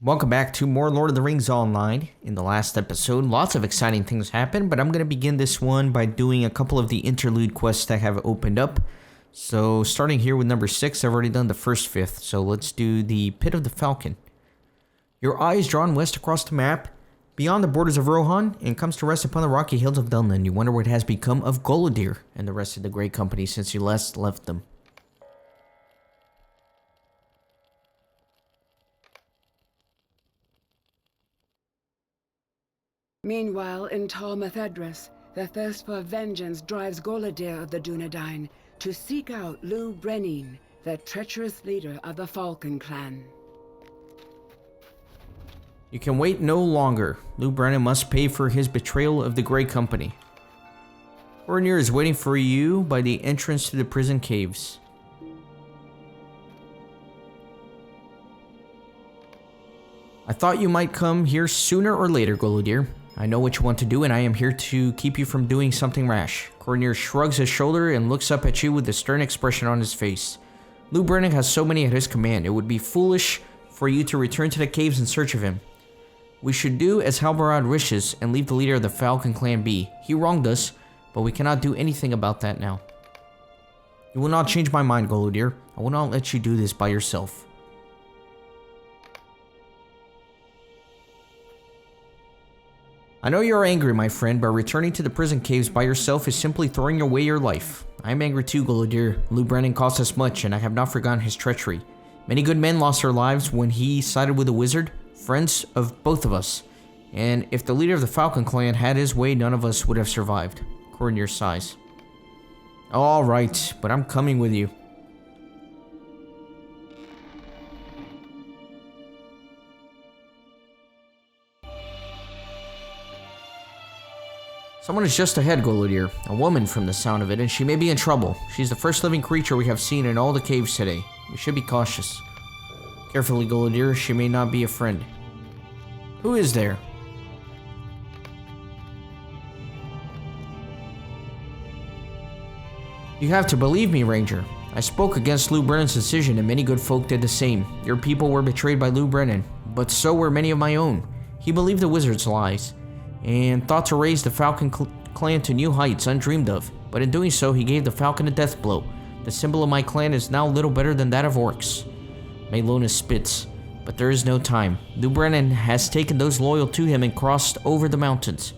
Welcome back to more Lord of the Rings Online. In the last episode, lots of exciting things happened, but I'm going to begin this one by doing a couple of the interlude quests that have opened up. So, starting here with number 6, I've already done the first 5th, so let's do the Pit of the Falcon. Your eye is drawn west across the map, beyond the borders of Rohan, and comes to rest upon the rocky hills of Dunland. You wonder what has become of Golodir and the rest of the Grey Company since you last left them. Meanwhile, in Tall Methedras, the thirst for vengeance drives Golodir of the Dunedain to seek out Lou Brenin, the treacherous leader of the Falcon clan. You can wait no longer. Lou Brenin must pay for his betrayal of the Grey Company. Ornir is waiting for you by the entrance to the prison caves. I thought you might come here sooner or later, Golodir. I know what you want to do, and I am here to keep you from doing something rash. Ornir shrugs his shoulder and looks up at you with a stern expression on his face. Lou Brenin has so many at his command. It would be foolish for you to return to the caves in search of him. We should do as Halbarad wishes and leave the leader of the Falcon clan be. He wronged us, but we cannot do anything about that now. You will not change my mind, Golodir. I will not let you do this by yourself. I know you are angry, my friend, but returning to the prison caves by yourself is simply throwing away your life. I am angry too, Golodir. Lou Brenin cost us much, and I have not forgotten his treachery. Many good men lost their lives when he sided with the wizard, friends of both of us. And if the leader of the Falcon clan had his way, none of us would have survived. Ornir sighs. All right, but I'm coming with you. Someone is just ahead, Golodir. A woman from the sound of it, and she may be in trouble. She's the first living creature we have seen in all the caves today. We should be cautious. Carefully, Golodir. She may not be a friend. Who is there? You have to believe me, Ranger. I spoke against Lou Brenin's decision, and many good folk did the same. Your people were betrayed by Lou Brenin, but so were many of my own. He believed the wizard's lies, and thought to raise the Falcon clan to new heights undreamed of. But in doing so, he gave the Falcon a death blow. The symbol of my clan is now little better than that of orcs. Melona spits, but there is no time. Lou Brenin has taken those loyal to him and crossed over the mountains.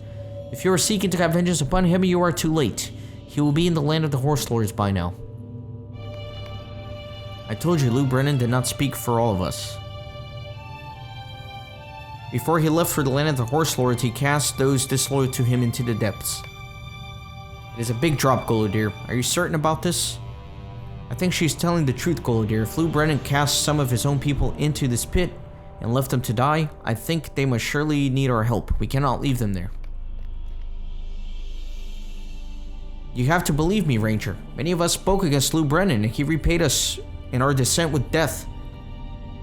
If you are seeking to have vengeance upon him, you are too late. He will be in the land of the Horse Lords by now. I told you Lou Brenin did not speak for all of us. Before he left for the land of the Horse Lords, he cast those disloyal to him into the depths. It is a big drop, Golodir. Are you certain about this? I think she's telling the truth, Golodir. If Lou Brenin cast some of his own people into this pit and left them to die, I think they must surely need our help. We cannot leave them there. You have to believe me, Ranger. Many of us spoke against Lou Brenin, and he repaid us in our descent with death.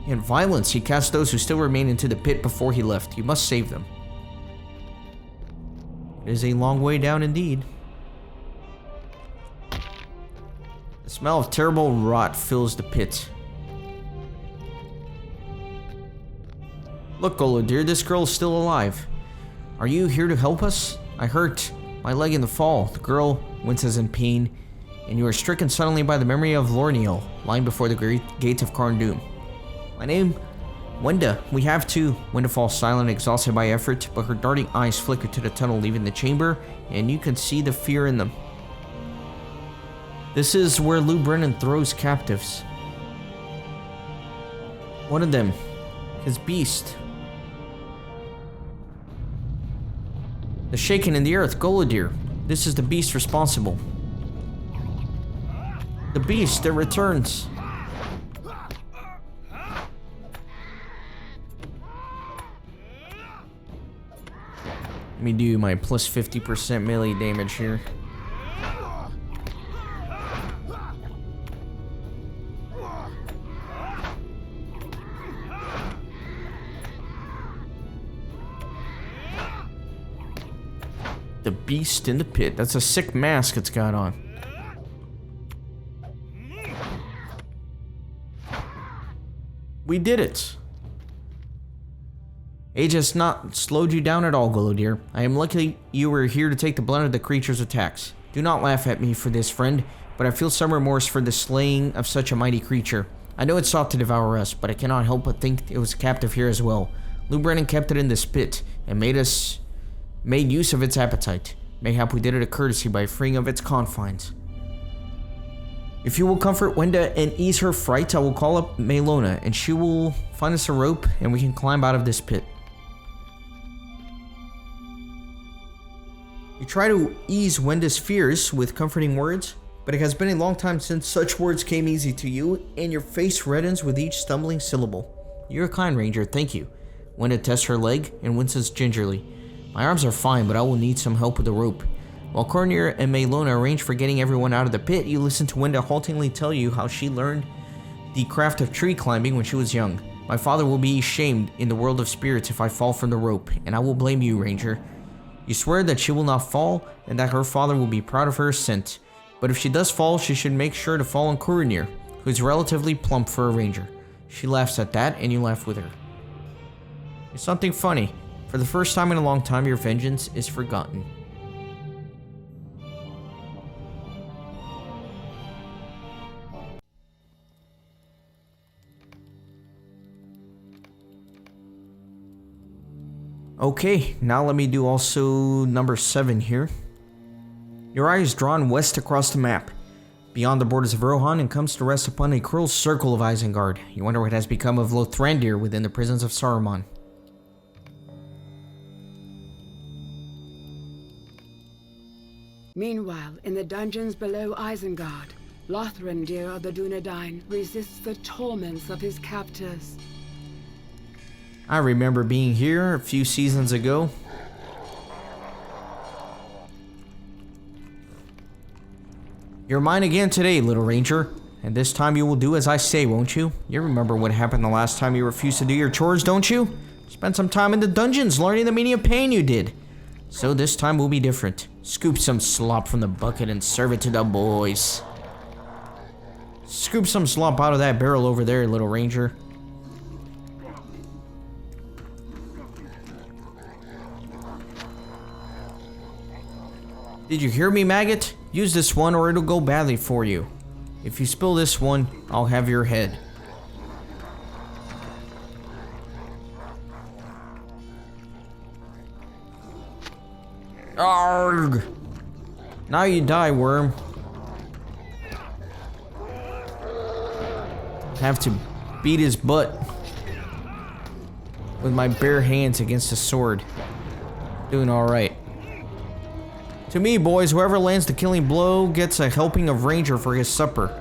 In violence, he cast those who still remain into the pit before he left. You must save them. It is a long way down indeed. The smell of terrible rot fills the pit. Look, Golodir, this girl is still alive. Are you here to help us? I hurt my leg in the fall. The girl winces in pain, and you are stricken suddenly by the memory of Lorniel, lying before the great gates of Carndum. My name, Wenda. We have to. Wenda falls silent, exhausted by effort, but her darting eyes flicker to the tunnel leaving the chamber, and you can see the fear in them. This is where Lou Brenin throws captives. One of them, his beast. The shaken in the earth, Golodir. This is the beast responsible. The beast that returns. Let me do my plus 50% melee damage here. The beast in the pit. That's a sick mask it's got on. We did it. Age has not slowed you down at all, Golodier. I am lucky you were here to take the blunt of the creature's attacks. Do not laugh at me for this, friend, but I feel some remorse for the slaying of such a mighty creature. I know it sought to devour us, but I cannot help but think it was captive here as well. Lou Brennan kept it in this pit, and made use of its appetite. Mayhap we did it a courtesy by freeing of its confines. If you will comfort Wenda and ease her fright, I will call up Maelona, and she will find us a rope, and we can climb out of this pit. You try to ease Wenda's fears with comforting words, but it has been a long time since such words came easy to you, and your face reddens with each stumbling syllable. You're kind, Ranger, thank you. Wenda tests her leg and winces gingerly. My arms are fine, but I will need some help with the rope. While Cornier and Maelona arrange for getting everyone out of the pit, you listen to Wenda haltingly tell you how she learned the craft of tree climbing when she was young. My father will be shamed in the world of spirits if I fall from the rope, and I will blame you, Ranger. You swear that she will not fall, and that her father will be proud of her ascent. But if she does fall, she should make sure to fall on Cornier, who is relatively plump for a ranger. She laughs at that, and you laugh with her. It's something funny. For the first time in a long time, your vengeance is forgotten. Okay, now let me do also number 7 here. Your eye is drawn west across the map, beyond the borders of Rohan, and comes to rest upon a cruel circle of Isengard. You wonder what has become of Lothrandir within the prisons of Saruman. Meanwhile, in the dungeons below Isengard, Lothrandir of the Dunedain resists the torments of his captors. I remember being here a few seasons ago. You're mine again today, little ranger. And this time you will do as I say, won't you? You remember what happened the last time you refused to do your chores, don't you? Spent some time in the dungeons learning the meaning of pain, you did. So this time will be different. Scoop some slop from the bucket and serve it to the boys. Scoop some slop out of that barrel over there, little ranger. Did you hear me, maggot? Use this one or it'll go badly for you. If you spill this one, I'll have your head. Arrgh! Now you die, worm. Have to beat his butt with my bare hands against a sword. Doing alright. To me, boys, whoever lands the killing blow gets a helping of Ranger for his supper.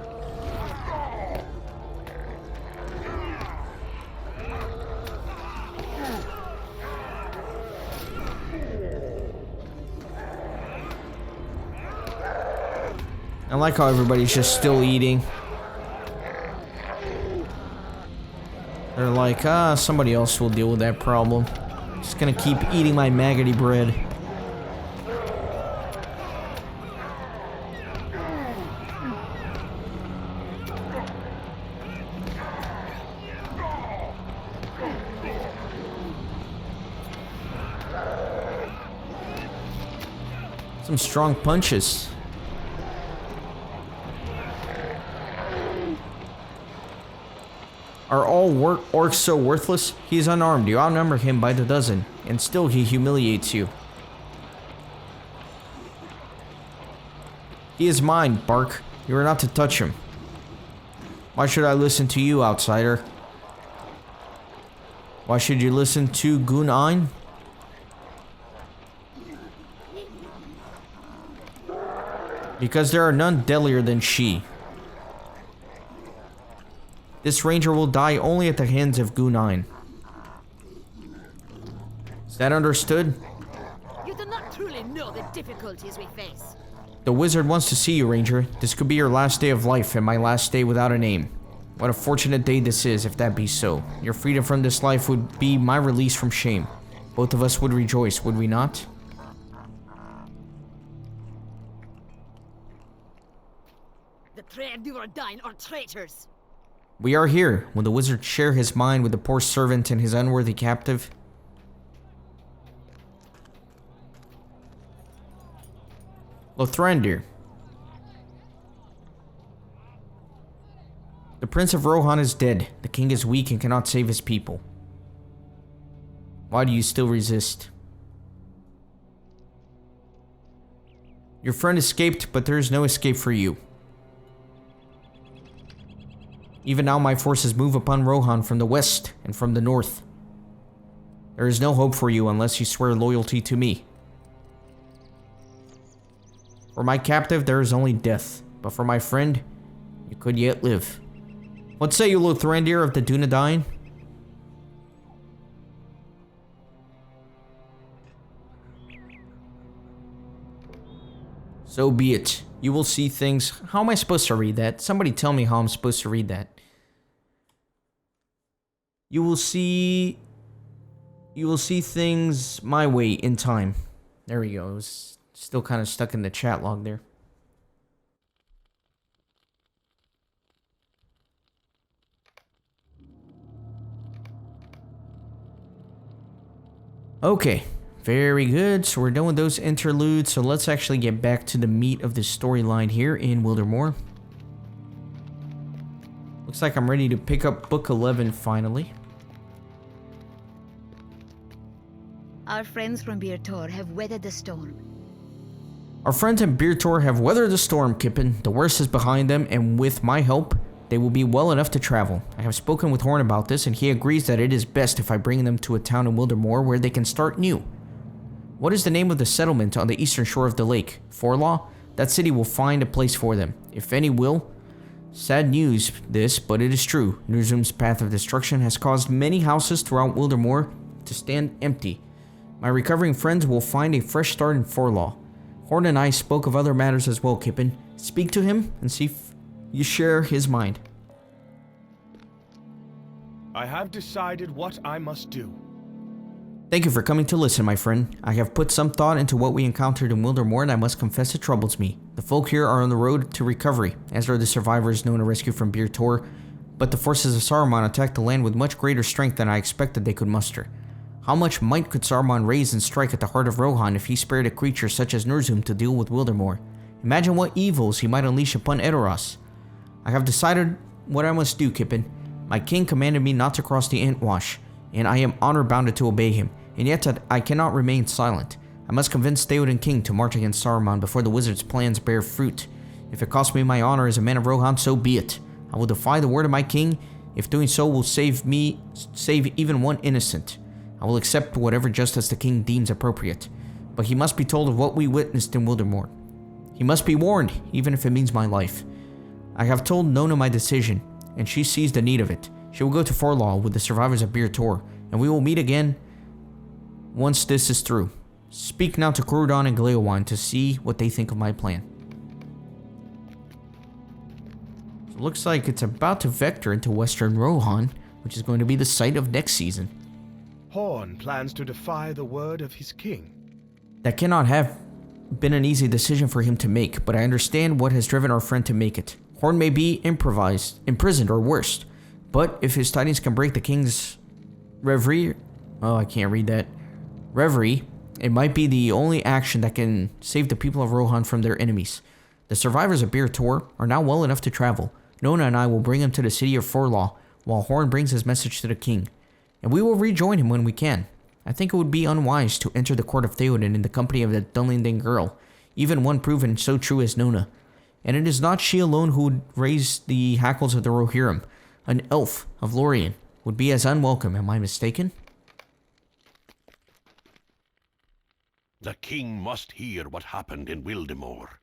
I like how everybody's just still eating. They're like, somebody else will deal with that problem. Just gonna keep eating my maggoty bread. Some strong punches. Are all orcs so worthless? He is unarmed. You outnumber him by the dozen, and still he humiliates you. He is mine, Bark. You are not to touch him. Why should I listen to you, outsider? Why should you listen to Gunn? Because there are none deadlier than she. This ranger will die only at the hands of Gunn. Is that understood? You do not truly know the difficulties we face. The wizard wants to see you, Ranger. This could be your last day of life and my last day without a name. What a fortunate day this is, if that be so. Your freedom from this life would be my release from shame. Both of us would rejoice, would we not? The Dunedain are traitors. We are here. Will the wizard share his mind with the poor servant and his unworthy captive? Lothrandir. The Prince of Rohan is dead. The king is weak and cannot save his people. Why do you still resist? Your friend escaped, but there is no escape for you. Even now my forces move upon Rohan from the west and from the north. There is no hope for you unless you swear loyalty to me. For my captive there is only death, but for my friend, you could yet live. What say you, Lothrandir of the Dunedain? So be it. You will see things. How am I supposed to read that? Somebody tell me how I'm supposed to read that. You will see things my way in time. There we go. It was still kind of stuck in the chat log there. Okay, very good. So we're done with those interludes. So let's actually get back to the meat of the storyline here in Wildermore. Looks like I'm ready to pick up Book 11 finally. Our friends from Birtor have weathered the storm. Our friends in Birtor have weathered the storm, Kippen. The worst is behind them, and with my help, they will be well enough to travel. I have spoken with Horn about this, and he agrees that it is best if I bring them to a town in Wildermore where they can start new. What is the name of the settlement on the eastern shore of the lake? Forlaw? That city will find a place for them, if any will. Sad news, this, but it is true. Nurzum's path of destruction has caused many houses throughout Wildermore to stand empty. My recovering friends will find a fresh start in Forlaw. Horn and I spoke of other matters as well, Kippen. Speak to him and see if you share his mind. I have decided what I must do. Thank you for coming to listen, my friend. I have put some thought into what we encountered in Wildermore, and I must confess it troubles me. The folk here are on the road to recovery, as are the survivors known to rescue from Birtor, but the forces of Saruman attacked the land with much greater strength than I expected they could muster. How much might could Saruman raise and strike at the heart of Rohan if he spared a creature such as Nurzum to deal with Wildermore? Imagine what evils he might unleash upon Edoras. I have decided what I must do, Kippen. My king commanded me not to cross the Entwash, and I am honor-bounded to obey him, and yet I cannot remain silent. I must convince Theoden King to march against Saruman before the wizard's plans bear fruit. If it costs me my honor as a man of Rohan, so be it. I will defy the word of my king, if doing so will save even one innocent. I will accept whatever justice the king deems appropriate, but he must be told of what we witnessed in Wildermore. He must be warned, even if it means my life. I have told Nona my decision, and she sees the need of it. She will go to Forlaw with the survivors of Birtor, and we will meet again once this is through. Speak now to Crudon and Gleowine to see what they think of my plan. So it looks like it's about to vector into Western Rohan, which is going to be the site of next season. Horn plans to defy the word of his king. That cannot have been an easy decision for him to make, but I understand what has driven our friend to make it. Horn may be imprisoned, or worse, but if his tidings can break the king's reverie, it might be the only action that can save the people of Rohan from their enemies. The survivors of Birtor are now well enough to travel. Nona and I will bring him to the city of Forlaw, while Horn brings his message to the king, and we will rejoin him when we can. I think it would be unwise to enter the court of Theoden in the company of that Dunlending girl, even one proven so true as Nona. And it is not she alone who would raise the hackles of the Rohirrim. An elf of Lorien would be as unwelcome, am I mistaken? The king must hear what happened in Wildermore.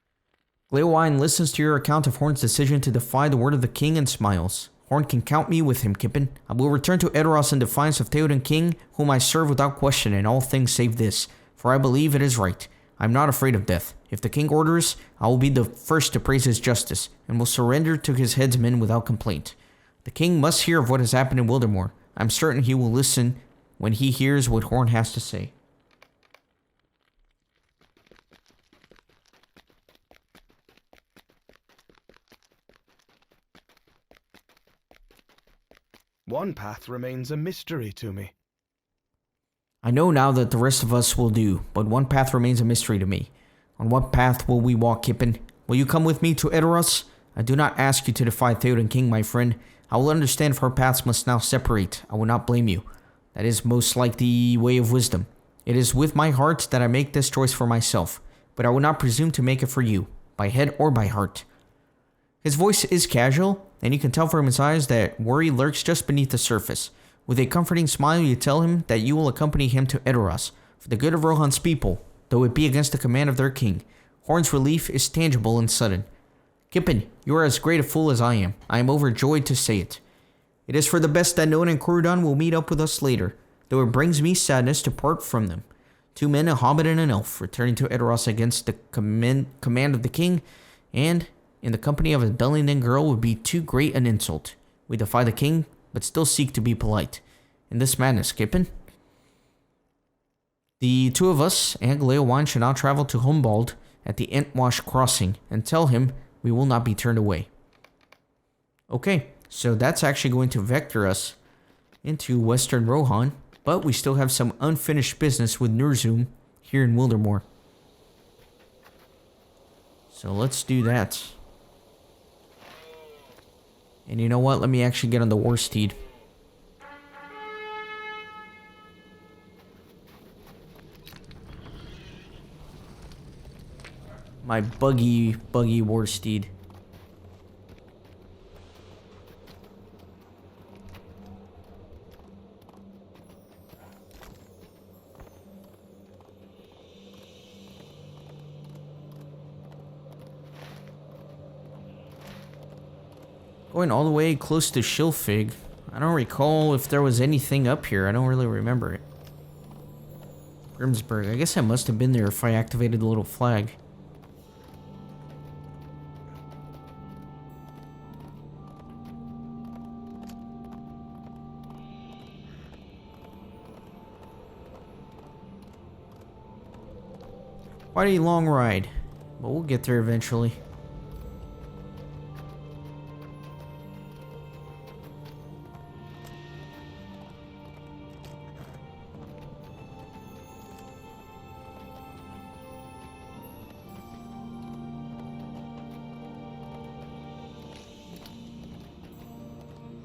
Gleowine listens to your account of Horn's decision to defy the word of the king and smiles. Horn can count me with him, Kippen. I will return to Edoras in defiance of Theoden King, whom I serve without question in all things save this, for I believe it is right. I am not afraid of death. If the king orders, I will be the first to praise his justice, and will surrender to his headsmen without complaint. The king must hear of what has happened in Wildermore. I am certain he will listen when he hears what Horn has to say. One path remains a mystery to me. I know now that the rest of us will do, but one path remains a mystery to me. On what path will we walk, Kippen? Will you come with me to Edoras? I do not ask you to defy Theoden King, my friend. I will understand if our paths must now separate. I will not blame you. That is most like the way of wisdom. It is with my heart that I make this choice for myself, but I will not presume to make it for you, by head or by heart. His voice is casual, and you can tell from his eyes that worry lurks just beneath the surface. With a comforting smile, you tell him that you will accompany him to Edoras, for the good of Rohan's people, though it be against the command of their king. Horn's relief is tangible and sudden. Kippen, you are as great a fool as I am. I am overjoyed to say it. It is for the best that Noan and Cúrdan will meet up with us later, though it brings me sadness to part from them. 2 men, a hobbit and an elf, returning to Edoras against the command of the king, and in the company of a Dullington girl would be too great an insult. We defy the king, but still seek to be polite. In this madness, Kippen. The 2 of us and Gleowan should now travel to Humbald at the Entwash crossing and tell him we will not be turned away. Okay, so that's actually going to vector us into Western Rohan, but we still have some unfinished business with Nurzum here in Wildermore. So let's do that. And you know what? Let me actually get on the war steed. My buggy war steed. Going all the way close to Shilfig. I don't recall if there was anything up here. I don't really remember it. Grimsburg. I guess I must have been there if I activated the little flag. Quite a long ride, but we'll get there eventually.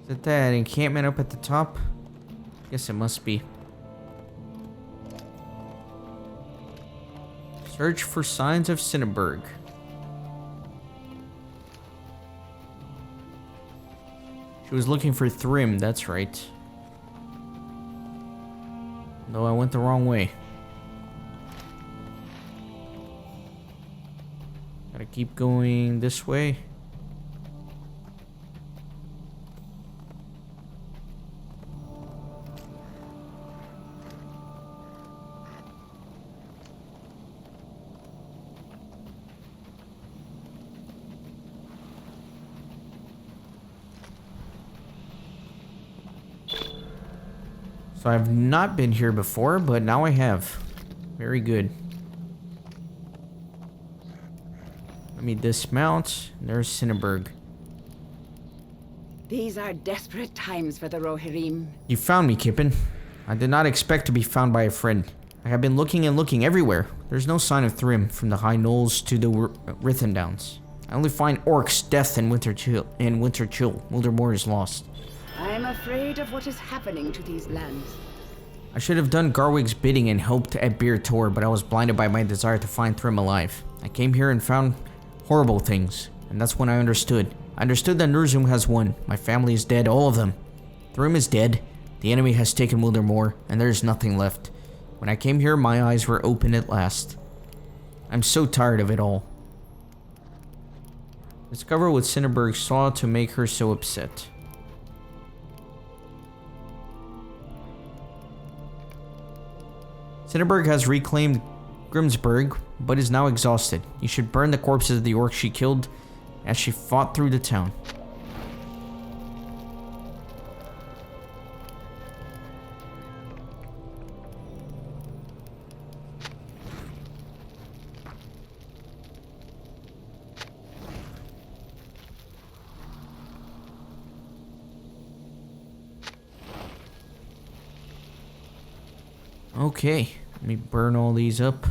Is it that encampment up at the top? Guess it must be. Search for signs of Cinnaberg. She was looking for Thrym, that's right. No, I went the wrong way. Gotta keep going this way. So I've not been here before, but now I have. Very good. Let me dismount. There's Cinnaberg. These are desperate times for the Rohirrim. You found me, Kippen. I did not expect to be found by a friend. I have been looking and looking everywhere. There's no sign of Thrym, from the High Knolls to the Rithon Downs. I only find orcs, death, and winter chill. Wildermore is lost. I'm afraid of what is happening to these lands. I should have done Garwig's bidding and helped at Bir Tor, but I was blinded by my desire to find Thrym alive. I came here and found horrible things, and that's when I understood. I understood that Nurzum has won. My family is dead, all of them. Thrym is dead. The enemy has taken Wildermore, and there is nothing left. When I came here, my eyes were open at last. I'm so tired of it all. Discover what Cinnaberg saw to make her so upset. Cinnaberg has reclaimed Grimsburg, but is now exhausted. You should burn the corpses of the orcs she killed as she fought through the town. Okay, let me burn all these up.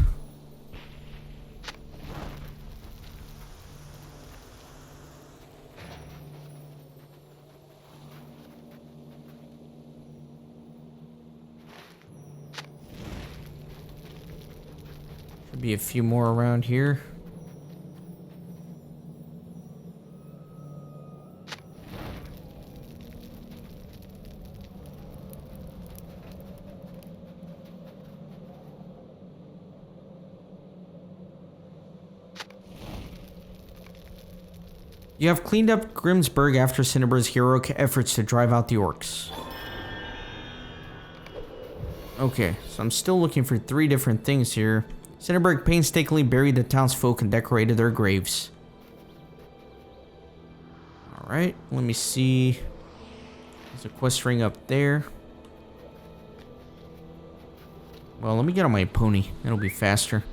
Should be a few more around here. You have cleaned up Grimsburg after Cinnaberg's heroic efforts to drive out the orcs. Okay, so I'm still looking for 3 different things here. Cinnaberg painstakingly buried the townsfolk and decorated their graves. Alright, let me see. There's a quest ring up there. Well, let me get on my pony. It'll be faster.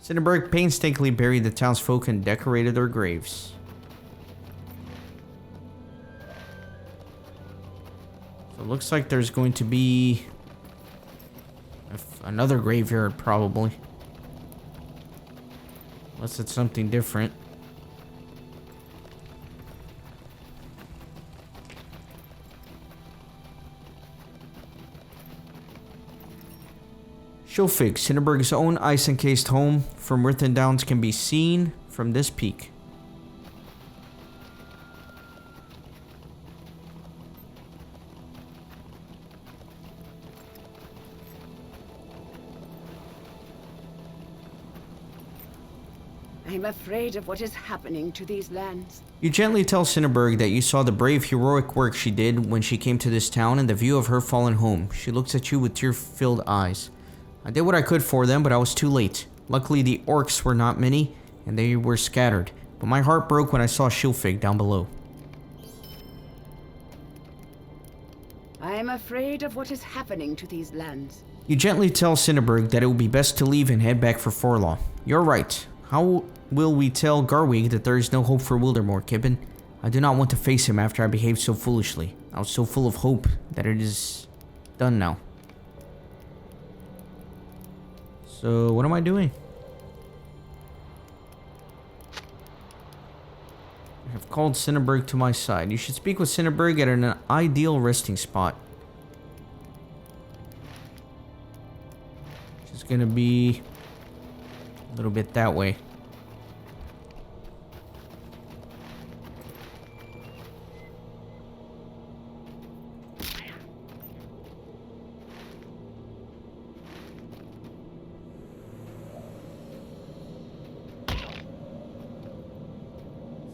Cinnaberg painstakingly buried the townsfolk and decorated their graves. So it looks like there's going to be another graveyard, probably. Unless it's something different. Shilfig, Cinnaberg's own ice-encased home from Ruthen Downs, can be seen from this peak. I'm afraid of what is happening to these lands. You gently tell Cinnaberg that you saw the brave, heroic work she did when she came to this town and the view of her fallen home. She looks at you with tear-filled eyes. I did what I could for them, but I was too late. Luckily, the orcs were not many, and they were scattered. But my heart broke when I saw Shilfig down below. I am afraid of what is happening to these lands. You gently tell Cinnaberg that it would be best to leave and head back for Forlaw. You're right. How will we tell Garwig that there is no hope for Wildermore, Kippen? I do not want to face him after I behaved so foolishly. I was so full of hope that it is done now. So, what am I doing? I have called Cinnaberg to my side. You should speak with Cinnaberg at an ideal resting spot. Which is going to be a little bit that way.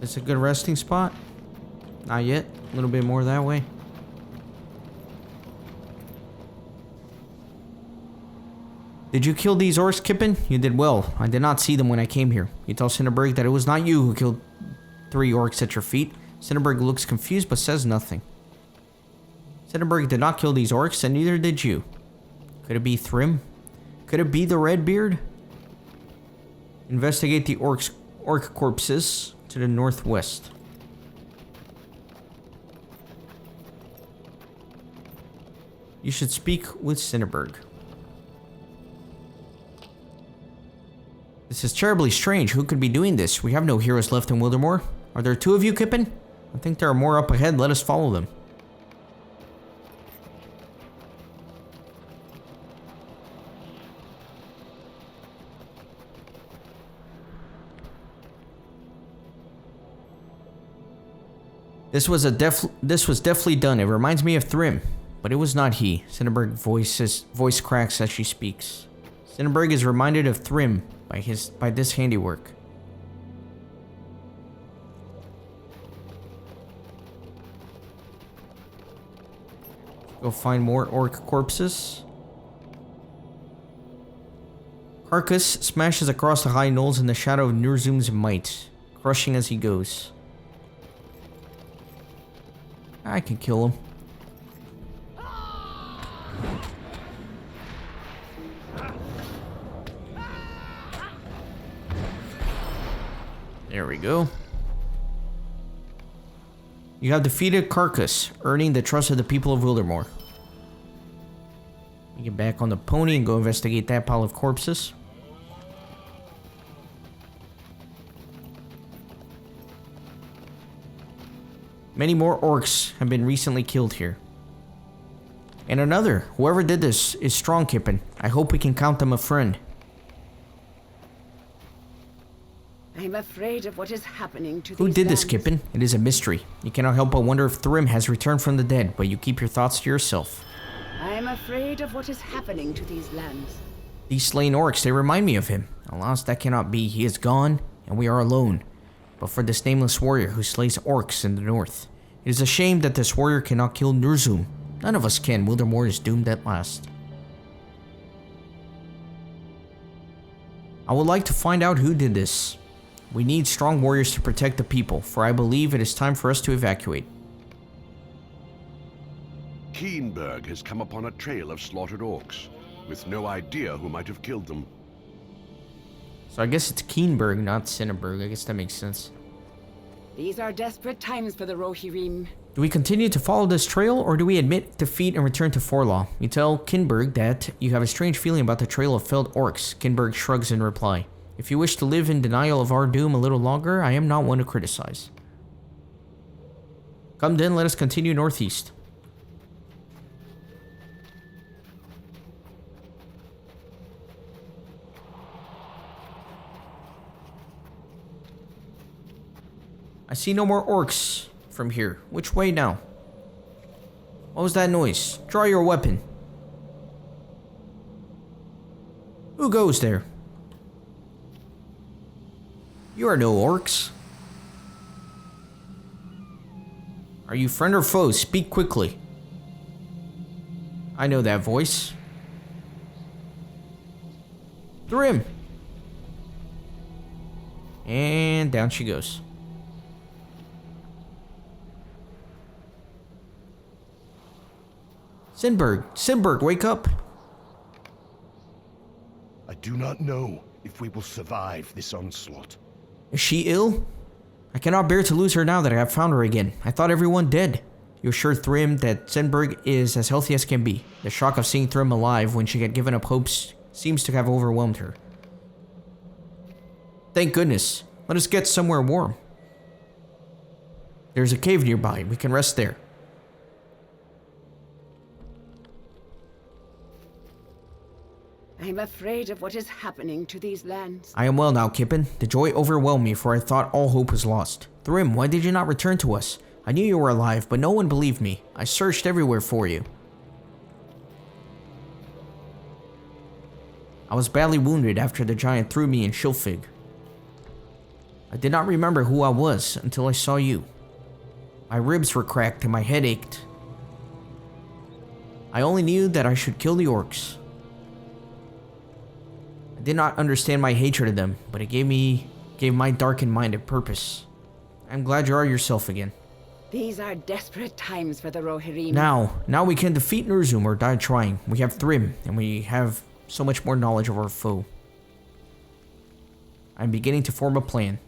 Is this a good resting spot? Not yet. A little bit more that way. Did you kill these orcs, Kippen? You did well. I did not see them when I came here. You tell Cinnaberg that it was not you who killed 3 orcs at your feet. Cinnaberg looks confused but says nothing. Cinnaberg did not kill these orcs, and neither did you. Could it be Thrym? Could it be the Redbeard? Investigate the orc corpses to the northwest. You should speak with Cinnaberg. This is terribly strange. Who could be doing this? We have no heroes left in Wildermore. Are there 2 of you, Kippen? I think there are more up ahead. Let us follow them. This was deftly done. It reminds me of Thrym, but it was not he. Cinnaberg voice cracks as she speaks. Cinnaberg is reminded of Thrym by this handiwork. Go find more orc corpses. Carcass smashes across the high knolls in the shadow of Nurzum's might, crushing as he goes. I can kill him. There we go. You have defeated Carcass, earning the trust of the people of Wildermore. We get back on the pony and go investigate that pile of corpses. Many more orcs have been recently killed here. And another, whoever did this is strong, Kippen. I hope we can count them a friend. I'm afraid of what is happening to Who these did this, lands. Kippen? It is a mystery. You cannot help but wonder if Thrym has returned from the dead, but you keep your thoughts to yourself. I'm afraid of what is happening to these lands. These slain orcs, they remind me of him. Alas, that cannot be. He is gone, and we are alone. But for this nameless warrior who slays orcs in the north. It is a shame that this warrior cannot kill Nurzum. None of us can. Wildermore is doomed at last. I would like to find out who did this. We need strong warriors to protect the people, for I believe it is time for us to evacuate. Keenberg has come upon a trail of slaughtered orcs, with no idea who might have killed them. So I guess it's Keenberg, not Cinnaberg. I guess that makes sense. These are desperate times for the Rohirrim. Do we continue to follow this trail, or do we admit defeat and return to Forlaw? You tell Kinberg that you have a strange feeling about the trail of felled orcs. Kinberg shrugs in reply. If you wish to live in denial of our doom a little longer, I am not one to criticize. Come then, let us continue northeast. I see no more orcs from here. Which way now? What was that noise? Draw your weapon. Who goes there? You are no orcs. Are you friend or foe? Speak quickly. I know that voice. Thrym! And down she goes. Sinberg, wake up! I do not know if we will survive this onslaught. Is she ill? I cannot bear to lose her now that I have found her again. I thought everyone dead. You assure Thrym that Sinberg is as healthy as can be. The shock of seeing Thrym alive when she had given up hopes seems to have overwhelmed her. Thank goodness. Let us get somewhere warm. There's a cave nearby. We can rest there. I'm afraid of what is happening to these lands. I am well now, Kippen. The joy overwhelmed me, for I thought all hope was lost. Thrym, why did you not return to us? I knew you were alive, but no one believed me. I searched everywhere for you. I was badly wounded after the giant threw me in Shilfig. I did not remember who I was until I saw you. My ribs were cracked and my head ached. I only knew that I should kill the orcs. I did not understand my hatred of them, but it gave my darkened mind a purpose. I'm glad you are yourself again. These are desperate times for the Rohirrim. Now we can defeat Nurzum or die trying. We have Thrym, and we have so much more knowledge of our foe. I'm beginning to form a plan.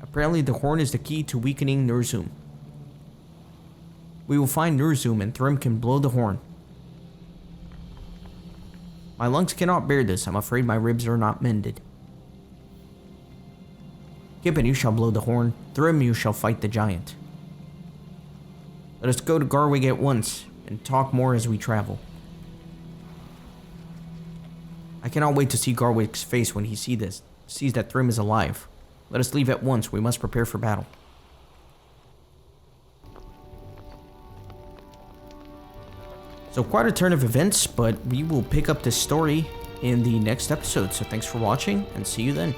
Apparently the horn is the key to weakening Nurzum. We will find Nurzum and Thrym can blow the horn. My lungs cannot bear this. I'm afraid my ribs are not mended. Kippen, you shall blow the horn. Thrym, you shall fight the giant. Let us go to Garwig at once and talk more as we travel. I cannot wait to see Garwig's face when he sees that Thrym is alive. Let us leave at once. We must prepare for battle. So quite a turn of events, but we will pick up this story in the next episode. So thanks for watching and see you then.